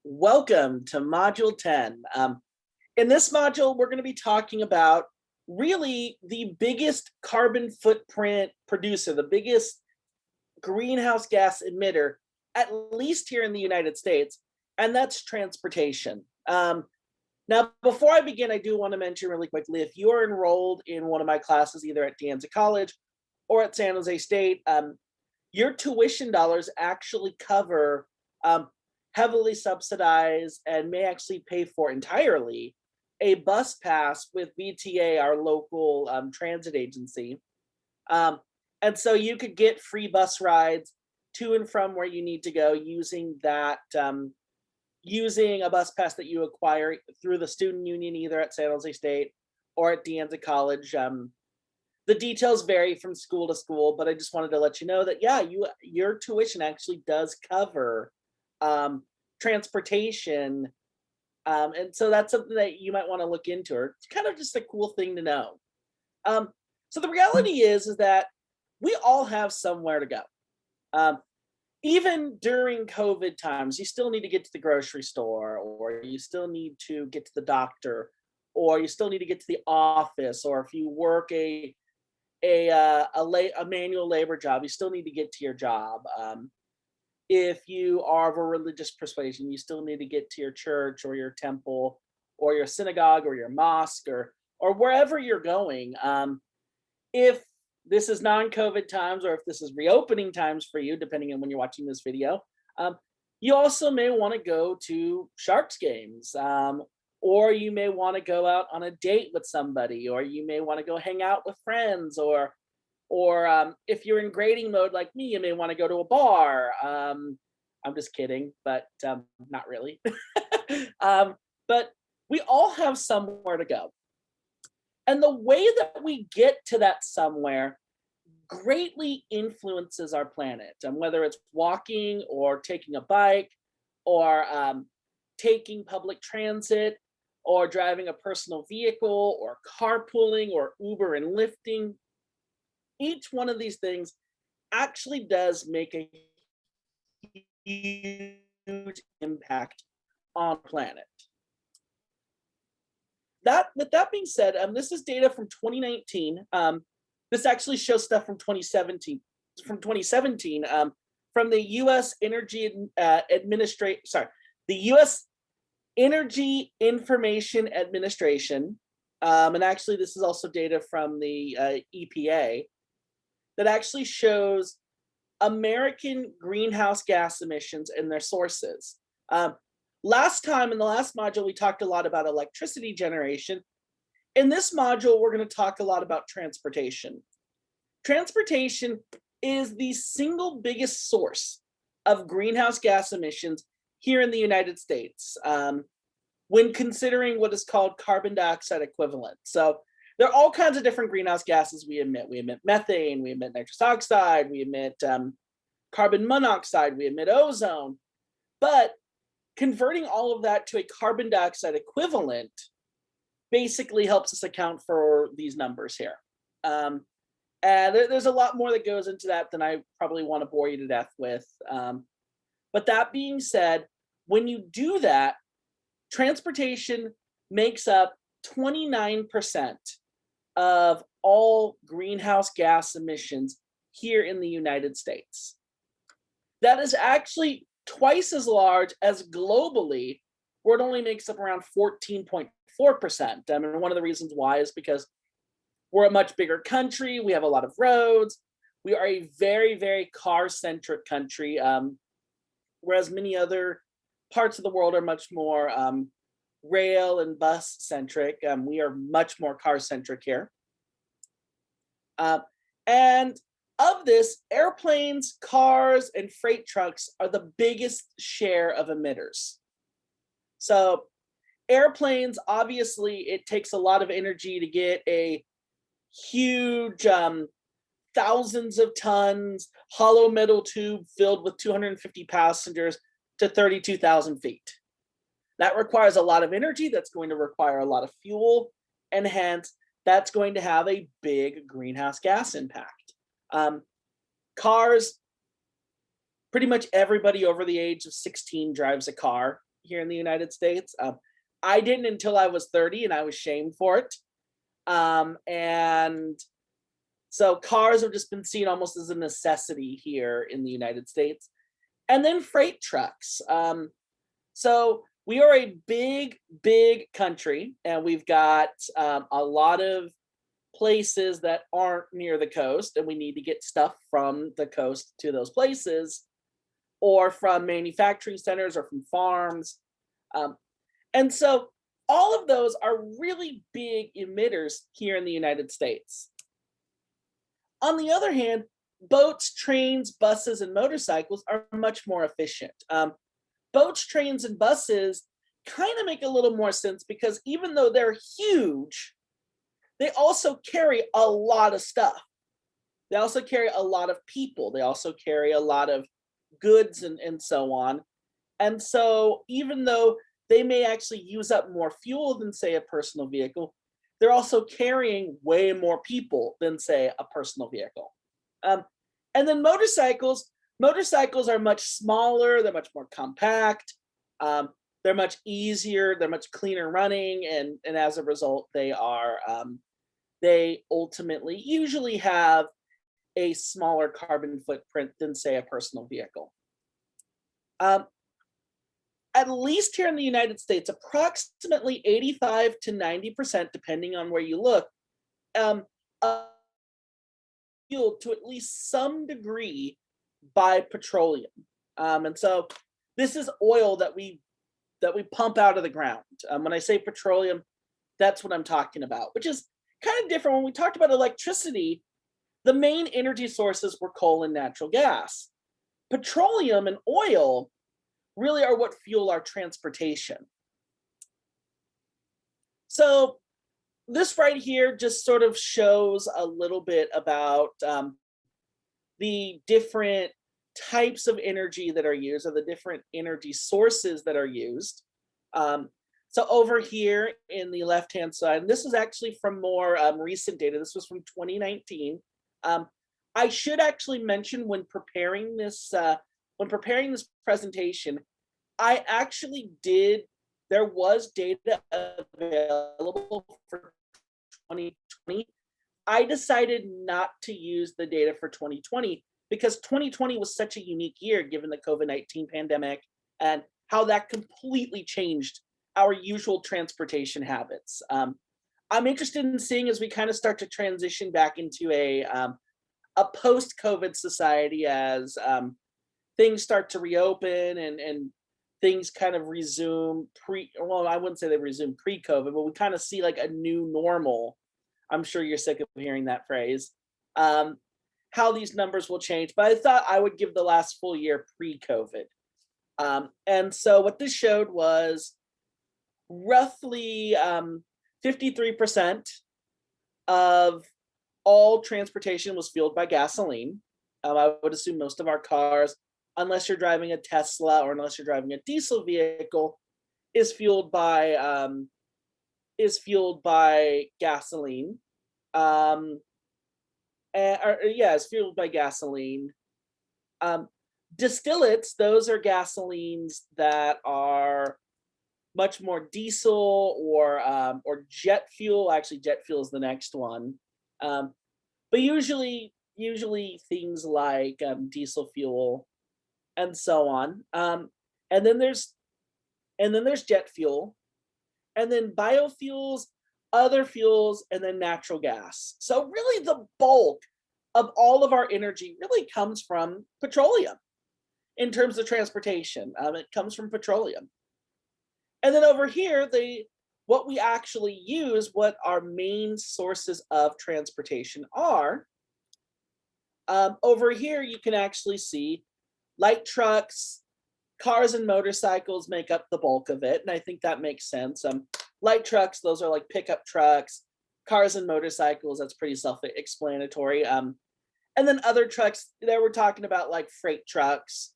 Welcome to Module 10. In this module, we're going to be talking about really the biggest carbon footprint producer, the biggest greenhouse gas emitter, at least here in the United States, and that's transportation. Now, before I begin, I do want to mention really quickly, if you are enrolled in one of my classes, either at De Anza College or at San Jose State, your tuition dollars actually cover heavily subsidized and may actually pay for entirely a bus pass with VTA, our local transit agency. And so you could get free bus rides to and from where you need to go using that, using a bus pass that you acquire through the student union, either at San Jose State or at De Anza College. The details vary from school to school, but I just wanted to let you know that, yeah, your tuition actually does cover transportation. And so that's something that you might want to look into, or it's kind of just a cool thing to know. So the reality is that we all have somewhere to go. Even during COVID times, you still need to get to the grocery store, or you still need to get to the doctor, or you still need to get to the office, or if you work a manual labor job, you still need to get to your job. If you are of a religious persuasion, you still need to get to your church or your temple or your synagogue or your mosque or wherever you're going. If this is non-COVID times, or if this is reopening times for you, depending on when you're watching this video, you also may want to go to Sharks games, or you may want to go out on a date with somebody, or you may want to go hang out with friends, or if you're in grading mode like me, you may want to go to a bar. I'm just kidding, but not really. But we all have somewhere to go. And the way that we get to that somewhere greatly influences our planet. And whether it's walking or taking a bike or taking public transit or driving a personal vehicle or carpooling or Uber and lifting, each one of these things actually does make a huge impact on the planet. With that being said, this is data from 2019. This actually shows stuff from 2017. From the U.S. the U.S. Energy Information Administration, and actually this is also data from the EPA that actually shows American greenhouse gas emissions and their sources. Last time in the last module, we talked a lot about electricity generation. In this module, we're going to talk a lot about transportation. Transportation is the single biggest source of greenhouse gas emissions here in the United States when considering what is called carbon dioxide equivalent. So there are all kinds of different greenhouse gases we emit. We emit methane, we emit nitrous oxide, we emit carbon monoxide, we emit ozone. But converting all of that to a carbon dioxide equivalent basically helps us account for these numbers here. And there's a lot more that goes into that than I probably want to bore you to death with. But that being said, when you do that, transportation makes up 29% of all greenhouse gas emissions here in the United States. That is actually twice as large as globally, where it only makes up around 14.4%. I mean, one of the reasons why is because we're a much bigger country. We have a lot of roads. We are a very, very car-centric country, whereas many other parts of the world are much more rail and bus-centric. We are much more car-centric here. And of this, airplanes, cars, and freight trucks are the biggest share of emitters. So airplanes, obviously, it takes a lot of energy to get a huge thousands of tons hollow metal tube filled with 250 passengers to 32,000 feet. That requires a lot of energy. That's going to require a lot of fuel, and hence that's going to have a big greenhouse gas impact. Cars, pretty much everybody over the age of 16 drives a car here in the United States. I didn't until I was 30, and I was shamed for it. And so cars have just been seen almost as a necessity here in the United States. And then freight trucks. So we are a big, big country, and we've got a lot of places that aren't near the coast, and we need to get stuff from the coast to those places, or from manufacturing centers or from farms. Um, and so all of those are really big emitters here in the United States. On the other hand, boats, trains, buses, and motorcycles are much more efficient. Boats, trains, and buses kind of make a little more sense because even though they're huge, they also carry a lot of stuff. They also carry a lot of people. They also carry a lot of goods and so on. And so even though they may actually use up more fuel than, say, a personal vehicle, they're also carrying way more people than, say, a personal vehicle. Um, and then motorcycles are much smaller, they're much more compact, they're much easier, they're much cleaner running, and as a result, they ultimately usually have a smaller carbon footprint than, say, a personal vehicle. Um, at least here in the United States, approximately 85 to 90%, depending on where you look, um, fueled to at least some degree by petroleum. And so this is oil that we pump out of the ground. When I say petroleum, that's what I'm talking about, which is kind of different. When we talked about electricity, the main energy sources were coal and natural gas. Petroleum and oil really are what fuel our transportation. So this right here just sort of shows a little bit about the different types of energy that are used, or the different energy sources that are used. So over here in the left-hand side, and this is actually from more recent data. This was from 2019. I should actually mention when preparing this presentation, I actually did. There was data available for 2020. I decided not to use the data for 2020 because 2020 was such a unique year given the COVID-19 pandemic and how that completely changed our usual transportation habits. I'm interested in seeing as we kind of start to transition back into a post-COVID society as things start to reopen and things kind of resume well, I wouldn't say they resume pre-COVID, but we kind of see like a new normal. I'm sure you're sick of hearing that phrase. How these numbers will change, but I thought I would give the last full year pre-COVID. And so what this showed was roughly 53% of all transportation was fueled by gasoline. I would assume most of our cars, unless you're driving a Tesla or unless you're driving a diesel vehicle, is fueled by gasoline. It's fueled by gasoline. Distillates, those are gasolines that are much more diesel or jet fuel. Actually, jet fuel is the next one. But usually things like diesel fuel and so on. And then there's jet fuel, and then biofuels, other fuels, and then natural gas. So really the bulk of all of our energy really comes from petroleum in terms of transportation. It comes from petroleum. And then over here, what we actually use, what our main sources of transportation are, over here you can actually see light trucks, cars and motorcycles make up the bulk of it, and I think that makes sense. Light trucks, those are like pickup trucks. Cars and motorcycles, that's pretty self-explanatory. And then other trucks, there we're talking about like freight trucks.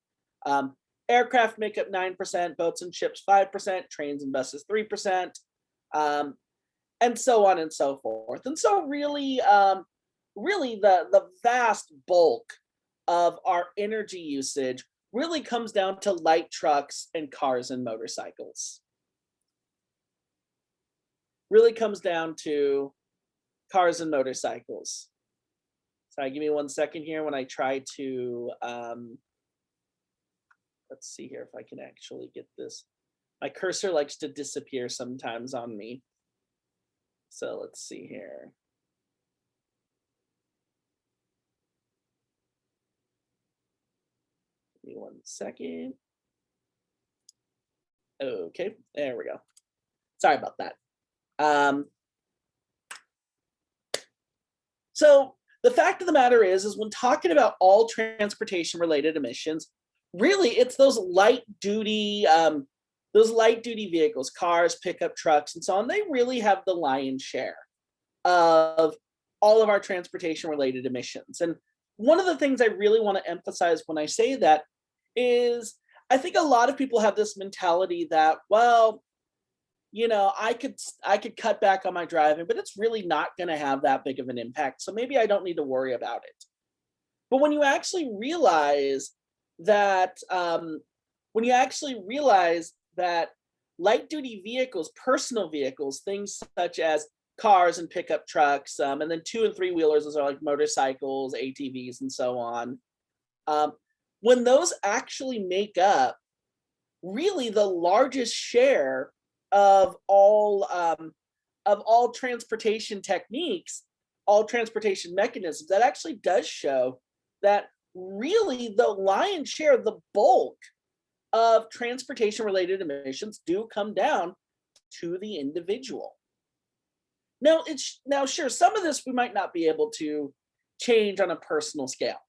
Aircraft make up 9%, boats and ships 5%, trains and buses 3%, and so on and so forth. And so really the vast bulk of our energy usage really comes down to light trucks and cars and motorcycles. Really comes down to cars and motorcycles. Sorry, give me 1 second here when I try to, let's see here if I can actually get this. My cursor likes to disappear sometimes on me. So let's see here. Give me 1 second. Okay, there we go. Sorry about that. So the fact of the matter is when talking about all transportation related emissions, really it's those light duty vehicles, cars, pickup trucks, and so on. They really have the lion's share of all of our transportation related emissions. And one of the things I really want to emphasize when I say that is I think a lot of people have this mentality that, well, I could cut back on my driving, but it's really not going to have that big of an impact. So maybe I don't need to worry about it. But when you actually realize that, light duty vehicles, personal vehicles, things such as cars and pickup trucks, and then 2 and 3 wheelers, those are like motorcycles, ATVs, and so on. When those actually make up really the largest share of all transportation techniques, all transportation mechanisms, that actually does show that really the lion's share, the bulk of transportation related emissions do come down to the individual. Now, sure, some of this we might not be able to change on a personal scale,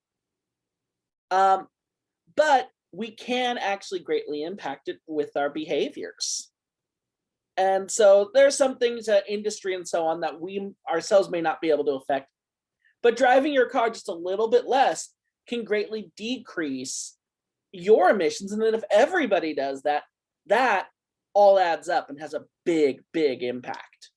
but we can actually greatly impact it with our behaviors. And so there's some things that industry and so on that we ourselves may not be able to affect, but driving your car just a little bit less can greatly decrease your emissions. And then if everybody does that, that all adds up and has a big, big impact.